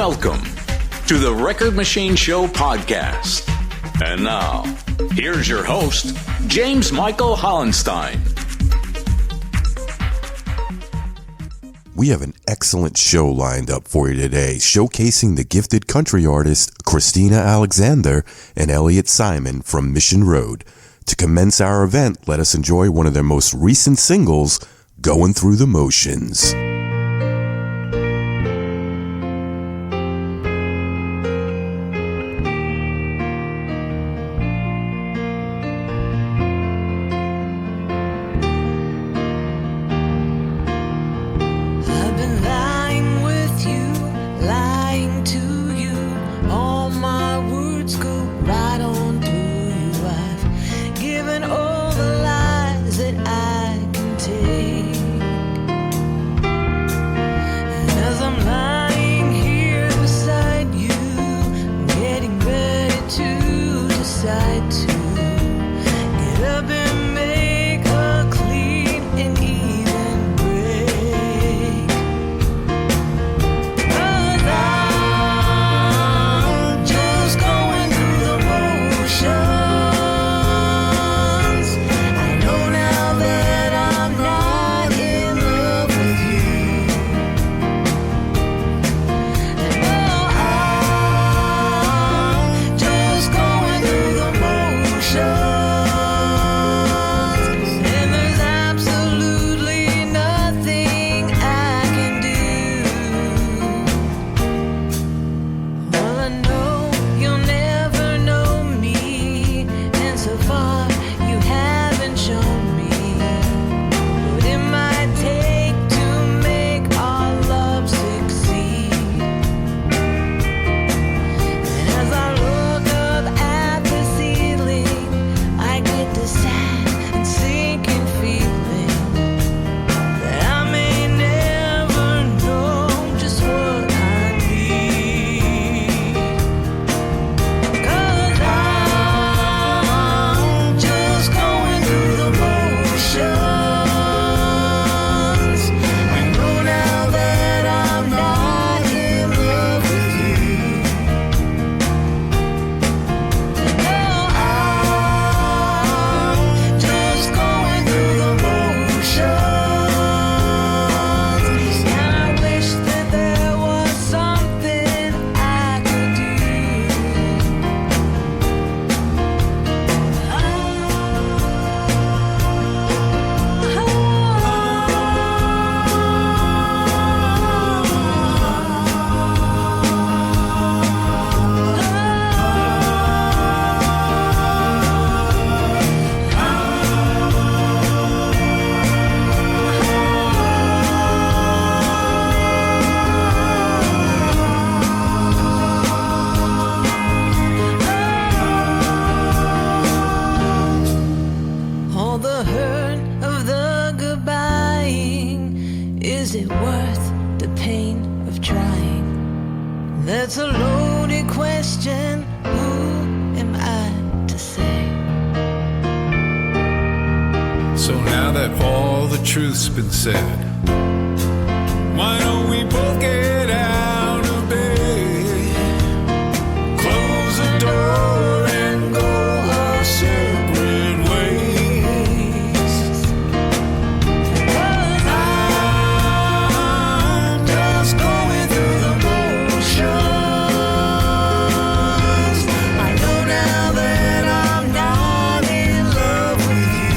Welcome to the Record Machine Show podcast. And now, here's your host, James Michael Hollenstein. We have an excellent show lined up for you today, showcasing the gifted country artist Christina Alexander and Elliot Simon from Mission Road. To commence our event, let us enjoy one of their most recent singles, Going Through the Motions. Truth's been said. Why don't we both get out of bed, close the door and go our separate ways? 'Cause I'm just going through the motions. I know now that I'm not in love with you.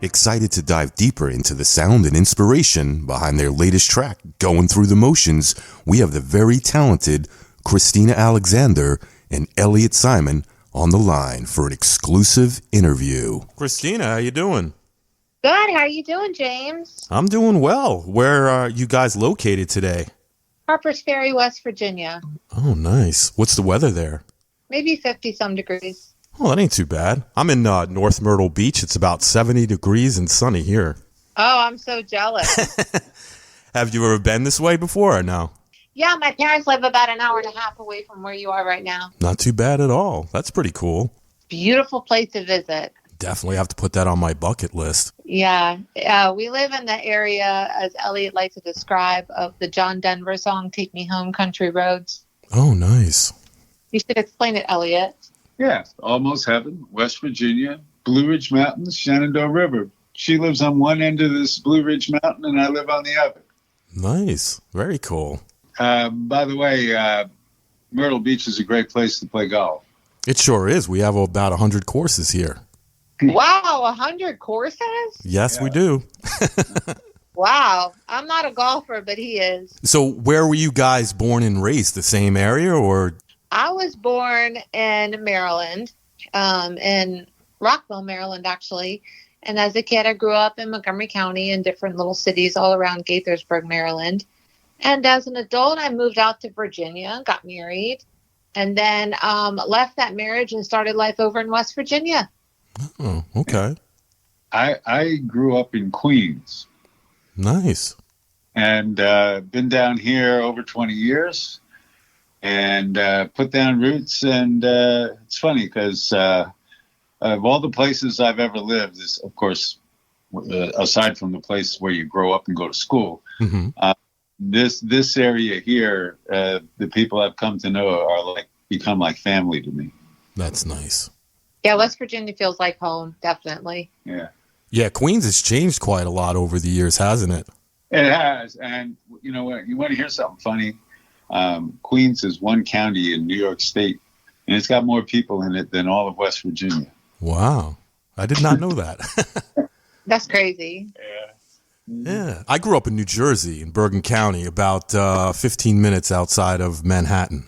Excited to dive deeper into the sound and inspiration behind their latest track, Going Through the Motions, we have the very talented Christina Alexander and Elliot Simon on the line for an exclusive interview. Christina, how you doing? Good. How you doing, James? I'm doing well. Where are you guys located today? Harpers Ferry, West Virginia. Oh, nice. What's the weather there? Maybe 50-some degrees. Oh, that ain't too bad. I'm in North Myrtle Beach. It's about 70 degrees and sunny here. Oh, I'm so jealous. Have you ever been this way before or no? Yeah, my parents live about an hour and a half away from where you are right now. Not too bad at all. That's pretty cool. Beautiful place to visit. Definitely have to put that on my bucket list. Yeah. We live in the area, as Elliot likes to describe, of the John Denver song, Take Me Home, Country Roads. Oh, nice. You should explain it, Elliot. Yeah, almost heaven, West Virginia, Blue Ridge Mountains, Shenandoah River. She lives on one end of this Blue Ridge Mountain, and I live on the other. Nice. Very cool. By the way, Myrtle Beach is a great place to play golf. It sure is. We have about 100 courses here. Wow, 100 courses? Yes, Yeah. we do. Wow. I'm not a golfer, but he is. So where were you guys born and raised? The same area or? I was born in Maryland, in Rockville, Maryland, actually. And as a kid, I grew up in Montgomery County and different little cities all around Gaithersburg, Maryland. And as an adult, I moved out to Virginia, got married, and then left that marriage and started life over in West Virginia. Oh, okay. I grew up in Queens Nice. and been down here over 20 years and put down roots. And it's funny because of all the places I've ever lived, is, of course, aside from the place where you grow up and go to school, Mm-hmm. this area here, the people I've come to know are become like family to me. That's nice. Yeah, West Virginia feels like home, definitely. Yeah, Yeah, Queens has changed quite a lot over the years, hasn't it? it has. And you know what? You want to hear something funny? Queens is one county in New York State, and it's got more people in it than all of West Virginia. Wow. I did not know that. That's crazy. Yeah. I grew up in New Jersey, in Bergen County, about 15 minutes outside of Manhattan.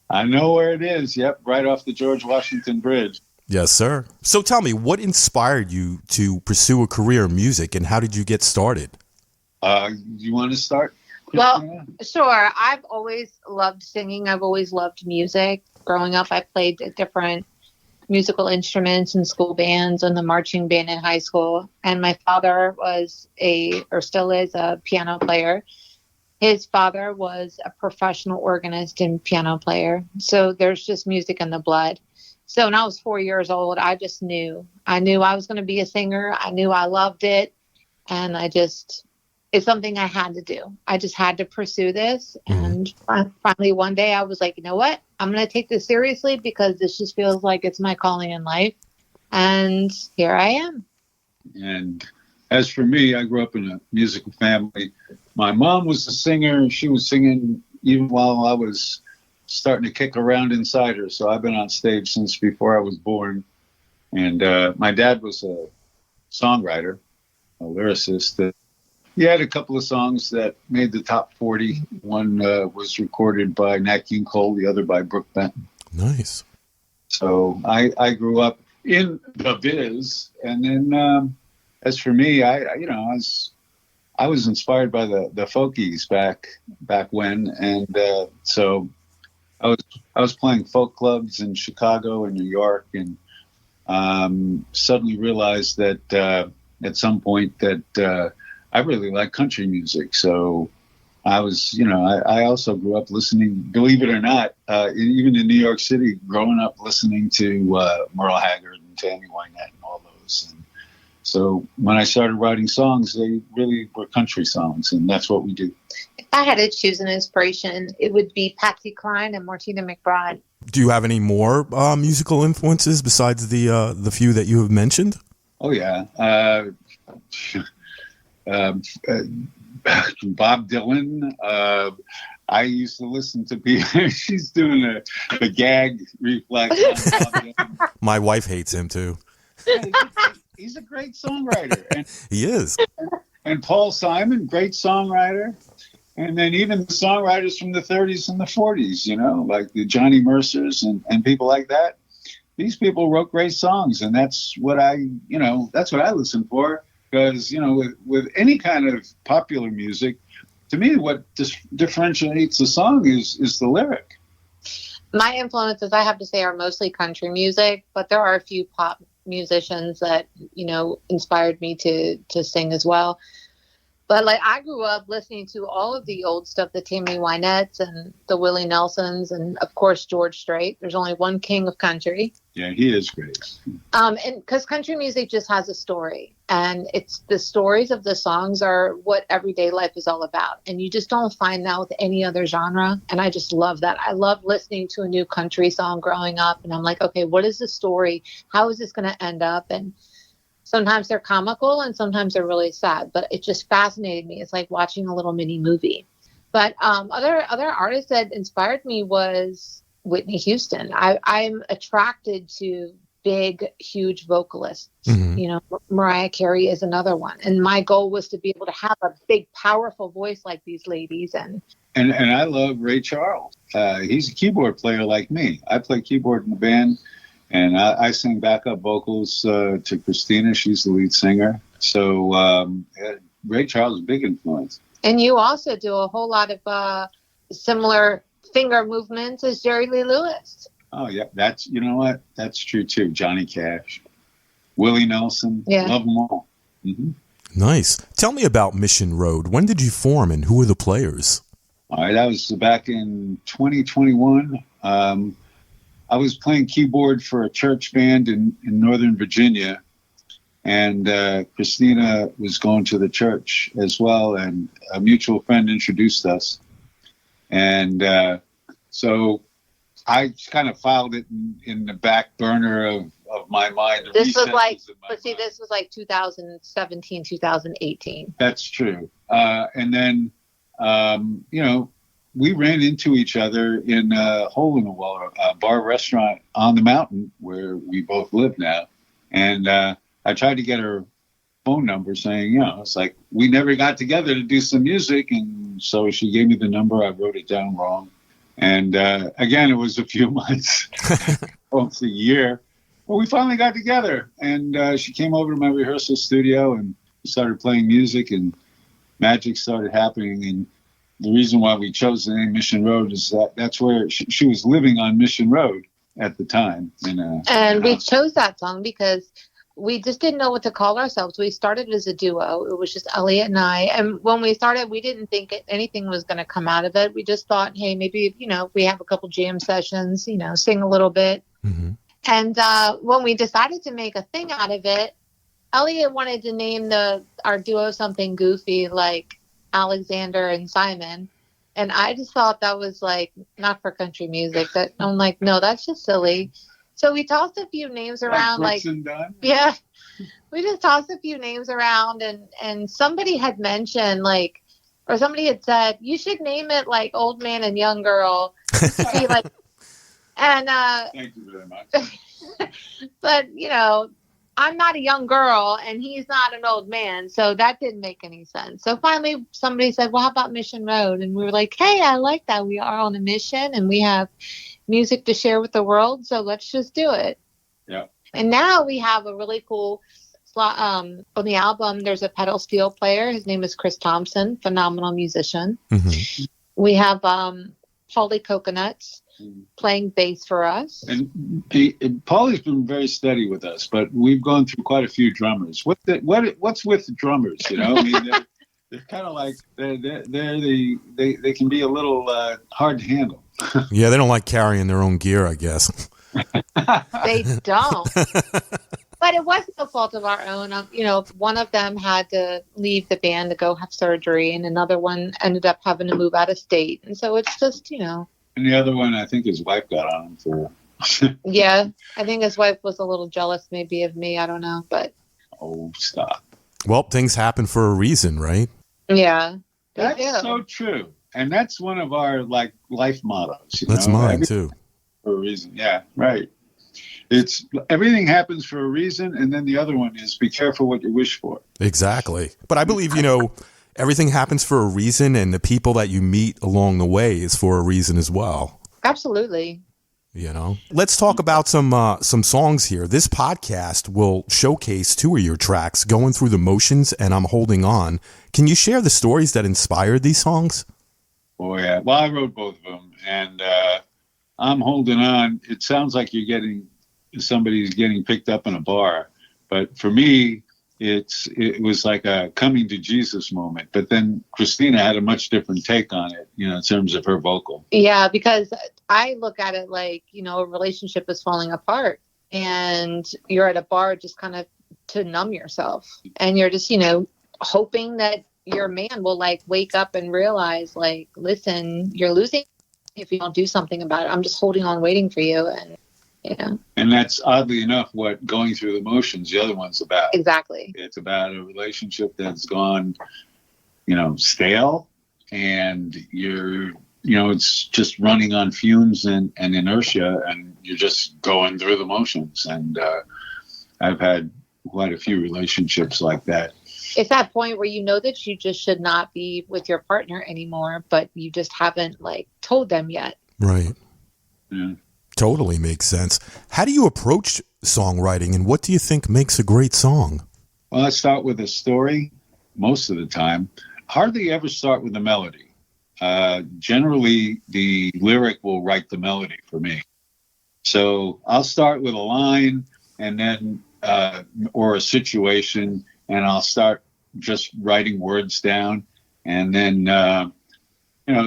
I know where it is. Yep, right off the George Washington Bridge. Yes, sir. So tell me, what inspired you to pursue a career in music, and how did you get started? You want to start? Well, Christina? sure. I've always loved singing. I've always loved music. Growing up, I played different musical instruments in school bands and the marching band in high school. And my father was still is a piano player. His father was a professional organist and piano player. So there's just music in the blood. So when I was 4 years old, I just knew. I knew I was going to be a singer. I knew I loved it. And it's something I had to do. I just had to pursue this. And finally, one day I was like, you know what? I'm going to take this seriously because this just feels like it's my calling in life. And here I am. And as for me, I grew up in a musical family. My mom was a singer. She was singing even while I was starting to kick around inside her. So I've been on stage since before I was born. And my dad was a songwriter, a lyricist. He had a couple of songs that made the top 40. One was recorded by Nat King Cole, the other by Brooke Benton. Nice. So I grew up in the biz. And then as for me, I was inspired by the folkies back when. And so I was playing folk clubs in Chicago and New York, and suddenly realized that at some point that I really like country music. So I was, I also grew up listening, believe it or not, even in New York City, growing up listening to Merle Haggard and Tammy Wynette and all those. And so when I started writing songs, they really were country songs, and that's what we do. If I had to choose an inspiration, it would be Patsy Cline and Martina McBride. Do you have any more musical influences besides the few that you have mentioned? Oh, yeah. Bob Dylan. I used to listen to people. She's doing the gag reflex. On Bob Dylan. My wife hates him too. He's a great songwriter. He is. And Paul Simon, great songwriter. And then even the songwriters from the 30s and the 40s, like the Johnny Mercers and people like that. These people wrote great songs, and that's what I listen for. Because, with any kind of popular music, to me, what differentiates the song is the lyric. My influences, I have to say, are mostly country music, but there are a few pop musicians that, inspired me to sing as well. But like I grew up listening to all of the old stuff, the Tammy Wynette's and the Willie Nelsons, and of course George Strait. There's only one king of country. Yeah, he is great. And because country music just has a story, and it's the stories of the songs are what everyday life is all about, and you just don't find that with any other genre. And I just love that. I love listening to a new country song growing up, and I'm like, okay, what is the story? How is this going to end up? And sometimes they're comical and sometimes they're really sad, but it just fascinated me. It's like watching a little mini movie. But other artists that inspired me was Whitney Houston. I'm attracted to big, huge vocalists. Mm-hmm. Mariah Carey is another one. And my goal was to be able to have a big, powerful voice like these ladies. And I love Ray Charles. He's a keyboard player like me. I play keyboard in the band. And I sing backup vocals to Christina. She's the lead singer. So Ray Charles is a big influence. And you also do a whole lot of similar finger movements as Jerry Lee Lewis. Oh, yeah. You know what? That's true, too. Johnny Cash, Willie Nelson. Yeah. Love them all. Mm-hmm. Nice. Tell me about Mission Road. When did you form and who were the players? All right. That was back in 2021. I was playing keyboard for a church band in Northern Virginia, and Christina was going to the church as well, and a mutual friend introduced us. And so I kind of filed it in the back burner of my mind. This was like 2017, 2018. That's true. And then, we ran into each other in a hole in the wall, a bar restaurant on the mountain where we both live now. And I tried to get her phone number saying, it's like we never got together to do some music. And so she gave me the number. I wrote it down wrong. And again, it was a few months, almost a year. Well, we finally got together. And she came over to my rehearsal studio and started playing music, and magic started happening. And the reason why we chose the name Mission Road is that's where she was living on Mission Road at the time. And we chose that song because we just didn't know what to call ourselves. We started as a duo. It was just Elliot and I. And when we started, we didn't think anything was going to come out of it. We just thought, hey, maybe, if we have a couple jam sessions, sing a little bit. Mm-hmm. And when we decided to make a thing out of it, Elliot wanted to name our duo something goofy like Alexander and Simon, and I just thought that was like not for country music. That I'm like, no, that's just silly. So we tossed a few names around, we just tossed a few names around, and somebody had mentioned or somebody had said you should name it like Old Man and Young Girl. Be like, and thank you very much. But I'm not a young girl and he's not an old man. So that didn't make any sense. So finally somebody said, well, how about Mission Road? And we were like, hey, I like that. We are on a mission and we have music to share with the world. So let's just do it. Yeah. And now we have a really cool slot. On the album, there's a pedal steel player. His name is Chris Thompson, phenomenal musician. Mm-hmm. We have Paulie Coconuts playing bass for us. And Paulie's been very steady with us, but we've gone through quite a few drummers. What's with the drummers? I mean, they're kind of like they can be a little hard to handle. Yeah, they don't like carrying their own gear, I guess. They don't. But it wasn't the fault of our own. One of them had to leave the band to go have surgery, and another one ended up having to move out of state. And so it's just, And the other one, I think his wife got on him for. Yeah, I think his wife was a little jealous maybe of me. I don't know, but. Oh, stop. Well, things happen for a reason, right? Yeah. That's so true. And that's one of our life mottos. That's mine too. For a reason. Yeah, right. It's everything happens for a reason, and then the other one is be careful what you wish for. Exactly. But I believe, everything happens for a reason, and the people that you meet along the way is for a reason as well. Absolutely. Let's talk about some songs here. This podcast will showcase 2 of your tracks, Going Through the Motions and I'm Holding On. Can you share the stories that inspired these songs? Oh, yeah. Well, I wrote both of them, and I'm Holding On. It sounds like somebody's getting picked up in a bar, but for me, it was like a coming to Jesus moment. But then Christina had a much different take on it, in terms of her vocal. Yeah, because I look at it like, a relationship is falling apart and you're at a bar just kind of to numb yourself. And you're just, hoping that your man will wake up and realize listen, you're losing if you don't do something about it. I'm just holding on, waiting for you. And, And that's oddly enough what Going Through the Motions, the other one's about. Exactly. It's about a relationship that's gone, stale, and it's just running on fumes and inertia, and you're just going through the motions. And I've had quite a few relationships like that. It's that point where that you just should not be with your partner anymore, but you just haven't told them yet. Right. Yeah. Totally makes sense. How do you approach songwriting, and what do you think makes a great song? Well, I start with a story most of the time. Hardly ever start with a melody. Generally, the lyric will write the melody for me. So I'll start with a line and then, or a situation, and I'll start just writing words down. And then,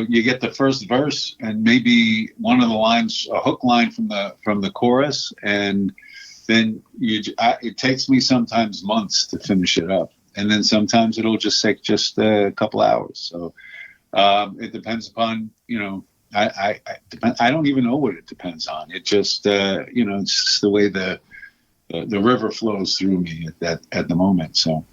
you get the first verse and maybe one of the lines, a hook line from the chorus, and then it takes me sometimes months to finish it up, and then sometimes it'll just take just a couple hours. So it depends upon I don't even know what it depends on. It just it's just the way the river flows through me at the moment. So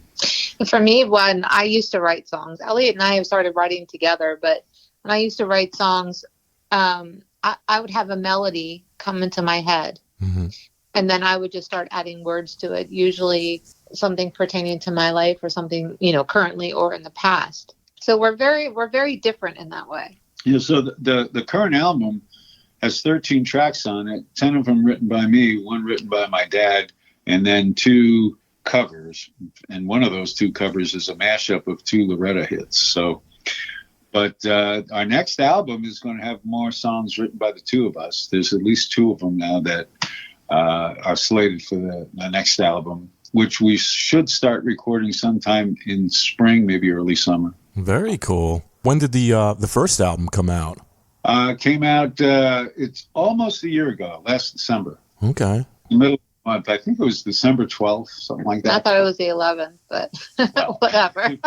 for me, when I used to write songs, Elliot and I have started writing together, but when I used to write songs, I would have a melody come into my head, mm-hmm. and then I would just start adding words to it, usually something pertaining to my life or something, currently or in the past. So we're very different in that way. So the current album has 13 tracks on it, 10 of them written by me, one written by my dad, and then 2 covers. And one of those 2 covers is a mashup of 2 Loretta hits. So. But our next album is going to have more songs written by the 2 of us. There's at least 2 of them now that are slated for the next album, which we should start recording sometime in spring, maybe early summer. Very cool. When did the first album come out? Came out, it's almost a year ago, last December. Okay. Middle of the month. I think it was December 12th, something like that. I thought it was the 11th, but whatever.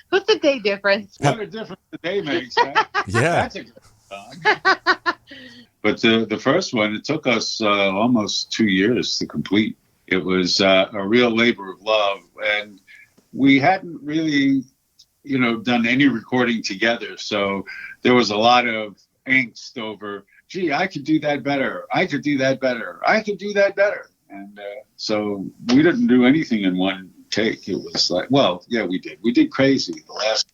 What's the day difference? What a difference the day makes, right? Yeah. That's a good song. But the first one, it took us almost 2 years to complete. It was a real labor of love, and we hadn't really, done any recording together. So there was a lot of angst over, gee, I could do that better. I could do that better. I could do that better. And so we didn't do anything in one take. It was we did. We did Crazy.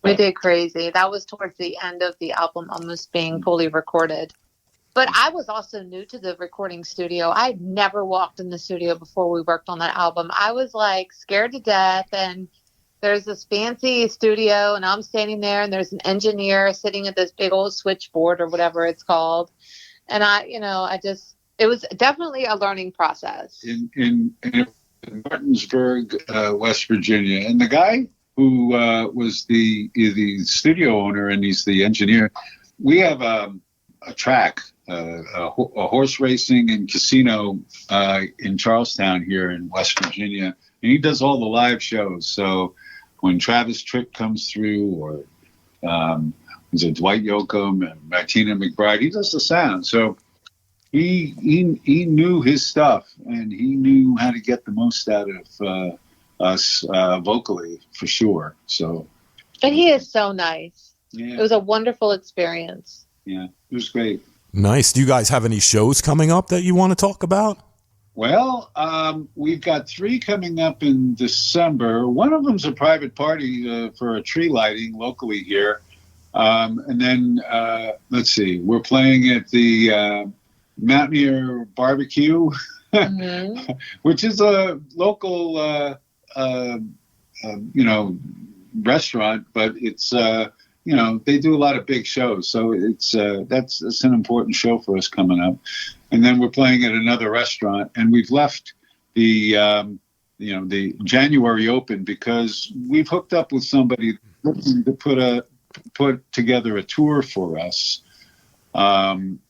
We did Crazy. That was towards the end of the album almost being fully recorded. But I was also new to the recording studio. I'd never walked in the studio before we worked on that album. I was scared to death, and there's this fancy studio, and I'm standing there, and there's an engineer sitting at this big old switchboard or whatever it's called. And it was definitely a learning process. In Martinsburg, West Virginia, and the guy who was the studio owner, and he's the engineer. We have a track, a horse racing and casino in Charlestown here in West Virginia, and he does all the live shows. So when Travis Tritt comes through, or there's a Dwight Yoakam and Martina McBride, he does the sound. So he knew his stuff, and he knew how to get the most out of us vocally, for sure. So, and he is so nice. Yeah. It was a wonderful experience. Yeah, it was great. Nice. Do you guys have any shows coming up that you want to talk about? Well, we've got 3 coming up in December. One of them's a private party for a tree lighting locally here. And then, let's see, we're playing at the Mountaineer Barbecue, which is a local, restaurant, but it's, they do a lot of big shows. So it's an important show for us coming up. And then we're playing at another restaurant, and we've left the January open because we've hooked up with somebody looking to put together a tour for us.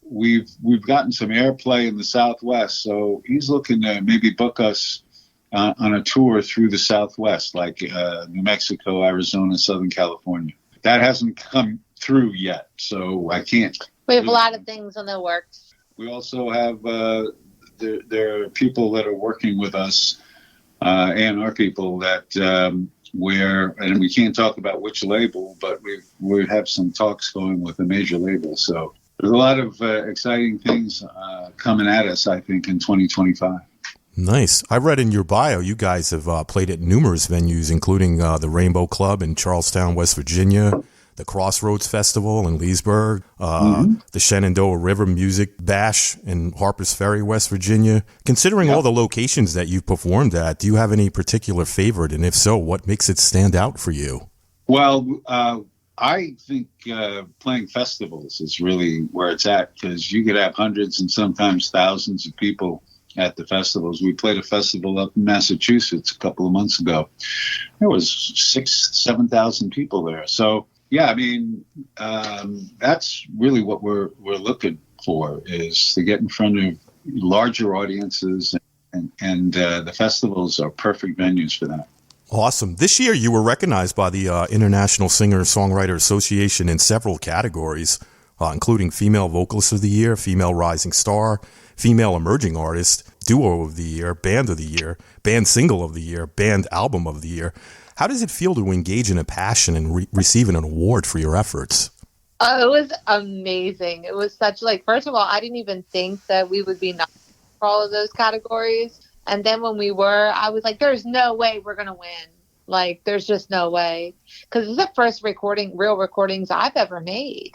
We've gotten some airplay in the Southwest, so he's looking to maybe book us on a tour through the Southwest, like New Mexico, Arizona, Southern California. That hasn't come through yet, so I can't. We have a lot of things in the works. We also have there are people that are working with us, and our people that and we can't talk about which label, but we have some talks going with a major label. So there's a lot of exciting things coming at us, I think, in 2025. Nice. I read in your bio you guys have played at numerous venues, including the Rainbow Club in Charlestown, West Virginia, the Crossroads Festival in Leesburg, the Shenandoah River Music Bash in Harpers Ferry, West Virginia. Considering all the locations that you've performed at, do you have any particular favorite? And if so, what makes it stand out for you? Well, I think playing festivals is really where it's at, because you could have hundreds and sometimes thousands of people at the festivals. We played a festival up in Massachusetts a couple of months ago. There was 7,000 people there. So, yeah, I mean, that's really what we're looking for, is to get in front of larger audiences, and the festivals are perfect venues for that. Awesome. This year you were recognized by the International Singer-Songwriter Association in several categories, including Female Vocalist of the Year, Female Rising Star, Female Emerging Artist, Duo of the Year, Band of the Year, Band Single of the Year, Band Album of the Year. How does it feel to engage in a passion and receiving an award for your efforts? Oh, it was amazing. It was such, first of all, I didn't even think that we would be nominated for all of those categories. And then when we were, I was like, there's no way we're going to win. There's just no way. Because it's the first real recordings I've ever made.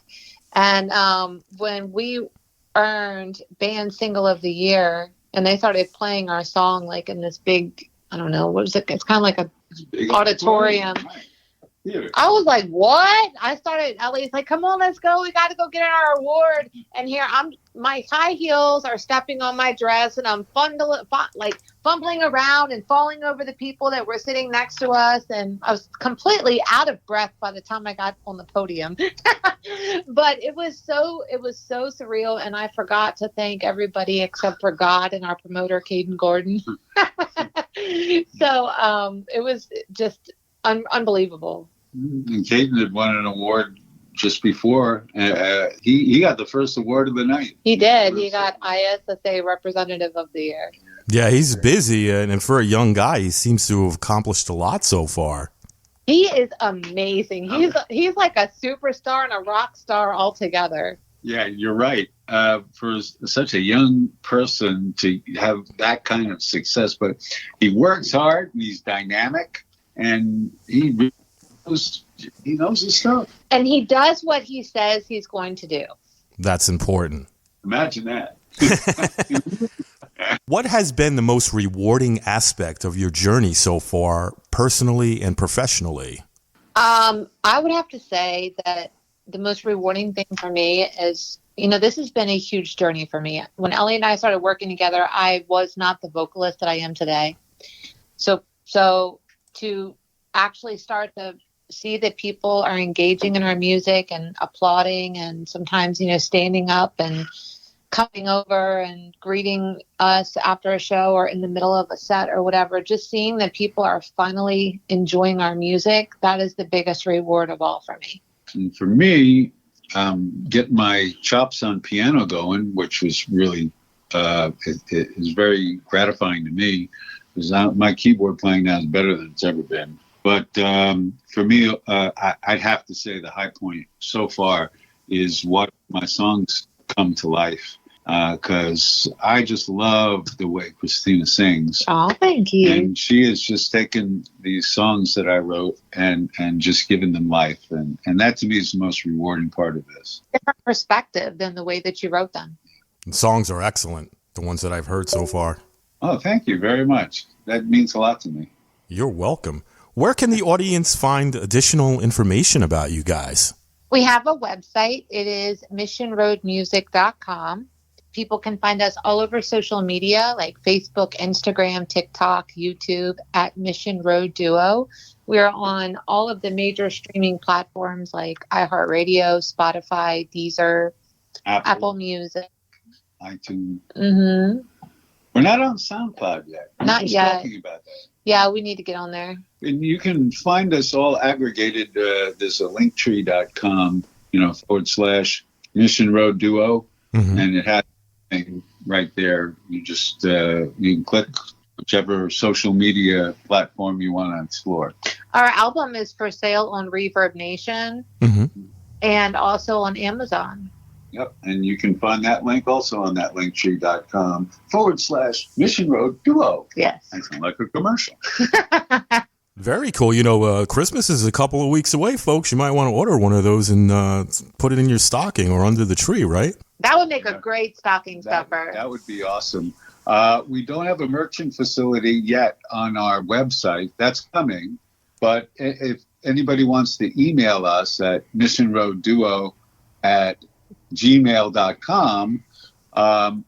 And when we earned Band Single of the Year, and they started playing our song in this big, I don't know, what was it? It's kind of like a auditorium. I was like, what? I started, Ellie's like, come on, let's go. We got to go get our award. And here my high heels are stepping on my dress, and I'm fumbling around and falling over the people that were sitting next to us. And I was completely out of breath by the time I got on the podium. But it was so surreal. And I forgot to thank everybody except for God and our promoter, Caden Gordon. So it was just unbelievable. And Caden had won an award just before. He got the first award of the night. He did. He got ISSA Representative of the Year. Yeah, he's busy, and for a young guy, he seems to have accomplished a lot so far. He is amazing. He's like a superstar and a rock star altogether. Yeah, you're right. For such a young person to have that kind of success, but he works hard, and he's dynamic, and he knows his stuff. And he does what he says he's going to do. That's important. Imagine that. What has been the most rewarding aspect of your journey so far, personally and professionally? I would have to say that the most rewarding thing for me is, this has been a huge journey for me. When Ellie and I started working together, I was not the vocalist that I am today. So to actually start to see that people are engaging in our music and applauding, and sometimes, standing up and coming over and greeting us after a show or in the middle of a set or whatever, just seeing that people are finally enjoying our music, that is the biggest reward of all for me. And for me, getting my chops on piano going, which was really, it is very gratifying to me, because my keyboard playing now is better than it's ever been. But for me, I'd have to say the high point so far is what my songs come to life. Because I just love the way Christina sings. Oh, thank you. And she has just taken these songs that I wrote and just given them life. And that to me is the most rewarding part of this. Different perspective than the way that you wrote them. And songs are excellent, the ones that I've heard so far. Oh, thank you very much. That means a lot to me. You're welcome. Where can the audience find additional information about you guys? We have a website. It is missionroadmusic.com. People can find us all over social media like Facebook, Instagram, TikTok, YouTube at Mission Road Duo. We're on all of the major streaming platforms like iHeartRadio, Spotify, Deezer, Apple Music, iTunes. Mm-hmm. We're not on SoundCloud yet. Not yet. Talking about that. Yeah, we need to get on there. And you can find us all aggregated. There's a linktree.com, / Mission Road Duo, and it has everything right there. You just you can click whichever social media platform you want to explore. Our album is for sale on Reverb Nation and also on Amazon. Yep, and you can find that link also on that linktree.com / Mission Road Duo. Yes. I sound like a commercial. Very cool. Christmas is a couple of weeks away, folks. You might want to order one of those and put it in your stocking or under the tree, right? That would make a great stocking stuffer. That would be awesome. We don't have a merchant facility yet on our website. That's coming. But if anybody wants to email us at missionroadduo@gmail.com,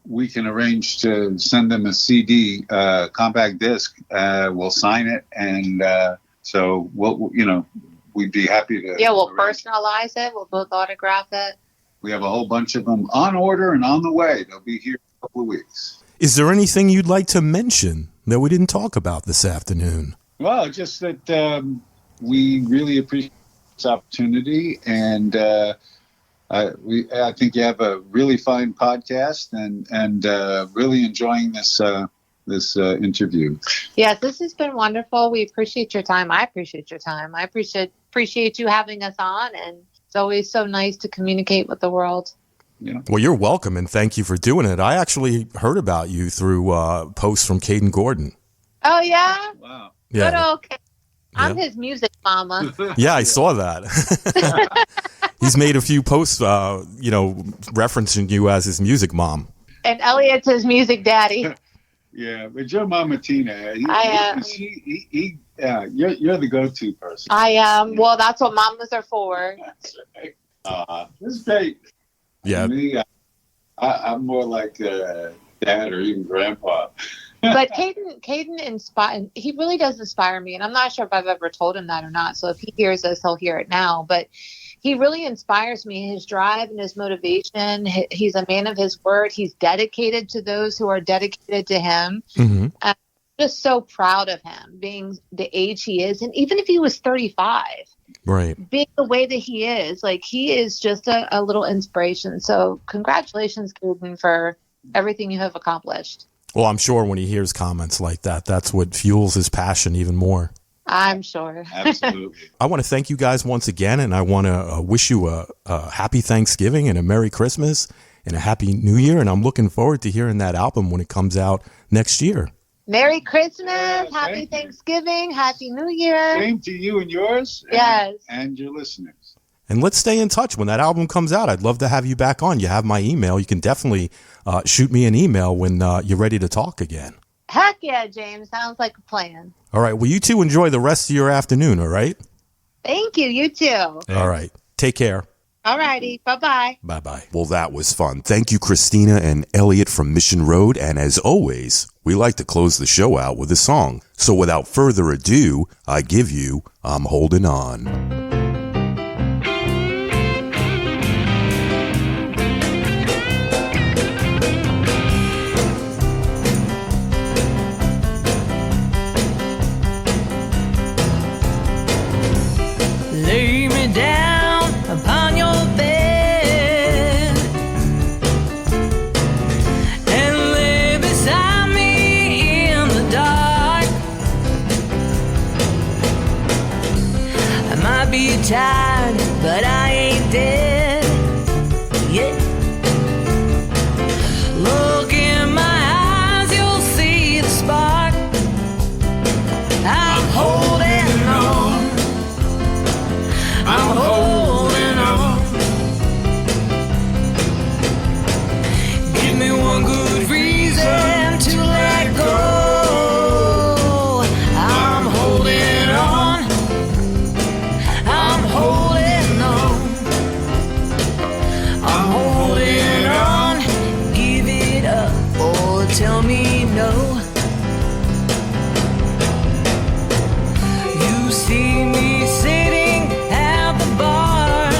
we can arrange to send them a CD, compact disc. We'll sign it, and so we'd be happy to. Yeah, we'll arrange. personalize it. We'll both autograph it. We have a whole bunch of them on order and on the way. They'll be here in a couple of weeks. Is there anything you'd like to mention that we didn't talk about this afternoon? Well, just that we really appreciate this opportunity, and I think you have a really fine podcast, and really enjoying this interview. Yes, this has been wonderful. We appreciate your time. I appreciate your time. I appreciate you having us on, and it's always so nice to communicate with the world. Yeah. Well, you're welcome, and thank you for doing it. I actually heard about you through posts from Caden Gordon. Oh, yeah? Wow. Good Yeah. old kid. I'm his music mama. Yeah, I saw that. He's made a few posts, referencing you as his music mom. And Elliot's his music daddy. Yeah, but your Mama Tina, I am. You're the go-to person. I am. Well, that's what mamas are for. That's right. This is great. Yeah. Me, I'm more like dad or even grandpa. But Caden he really does inspire me, and I'm not sure if I've ever told him that or not. So if he hears this, he'll hear it now. But he really inspires me. His drive and his motivation. He's a man of his word. He's dedicated to those who are dedicated to him. I'm just so proud of him being the age he is, and even if he was 35, right, being the way that he is, like he is just a little inspiration. So congratulations, Caden, for everything you have accomplished. Well, I'm sure when he hears comments like that, that's what fuels his passion even more. I'm sure. Absolutely. I want to thank you guys once again, and I want to wish you a happy Thanksgiving and a Merry Christmas and a Happy New Year, and I'm looking forward to hearing that album when it comes out next year. Merry Christmas, Yes, Happy you. Thanksgiving, Happy New Year. Same to you and yours. Yes. And your listeners. And let's stay in touch. When that album comes out, I'd love to have you back on. You have my email. You can definitely shoot me an email when you're ready to talk again. Heck yeah, James. Sounds like a plan. All right. Well, you two enjoy the rest of your afternoon, all right? Thank you. You too. All right. Take care. All righty. Bye-bye. Bye-bye. Well, that was fun. Thank you, Christina and Elliot from Mission Road. And as always, we like to close the show out with a song. So without further ado, I give you I'm Holding On. Lay me down upon your bed and lay beside me in the dark. I might be tired, but I ain't dead. Yeah. tell me no. You see me sitting at the bar.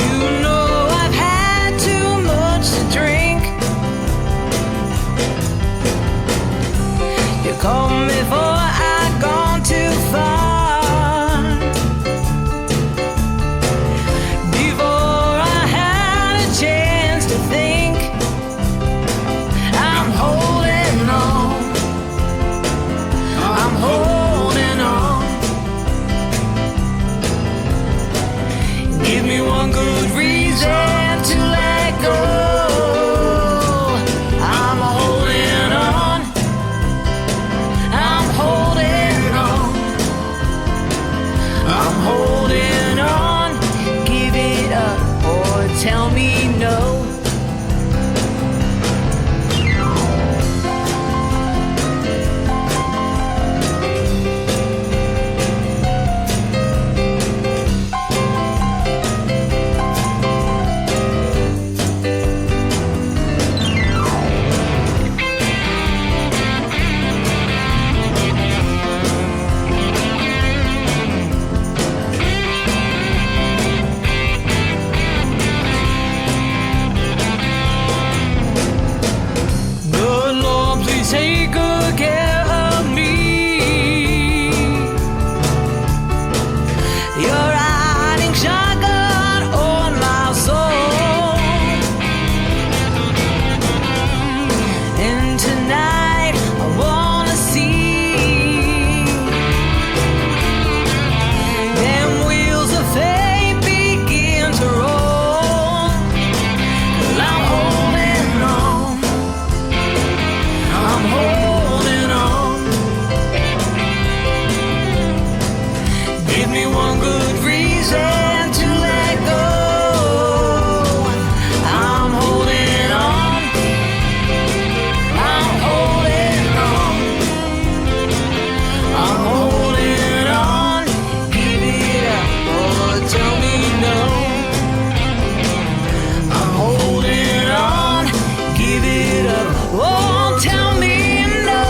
You know I've had too much to drink. You call me before I've gone too far. Before I had a chance to think, I'm holding on. I'm holding on. Give me one good reason to let go. I'm holding on. I'm holding on. I'm holding on. Give it up or tell me no. Good Lord, please take good care of me. You're riding shotgun on my soul. And tonight I wanna see them wheels of fate begin to roll. 'Cause I'm holding on. I'm holding on. Give me one good reason to let go. I'm holding on. I'm holding on. I'm holding on. Give it up or tell me no. I'm holding on. Give it up. Oh, tell me no.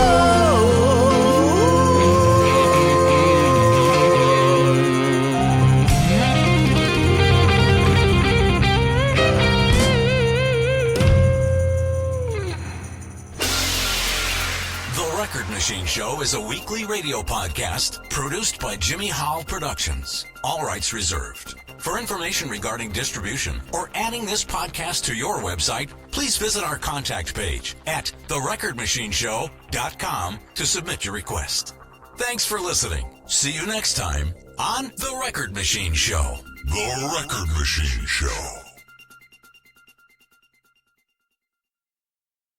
The Record Machine Show is a weekly radio podcast produced by Jimmy Howell Productions. All rights reserved. For information regarding distribution or adding this podcast to your website, please visit our contact page at therecordmachineshow.com to submit your request. Thanks for listening. See you next time on The Record Machine Show. The Record Machine Show.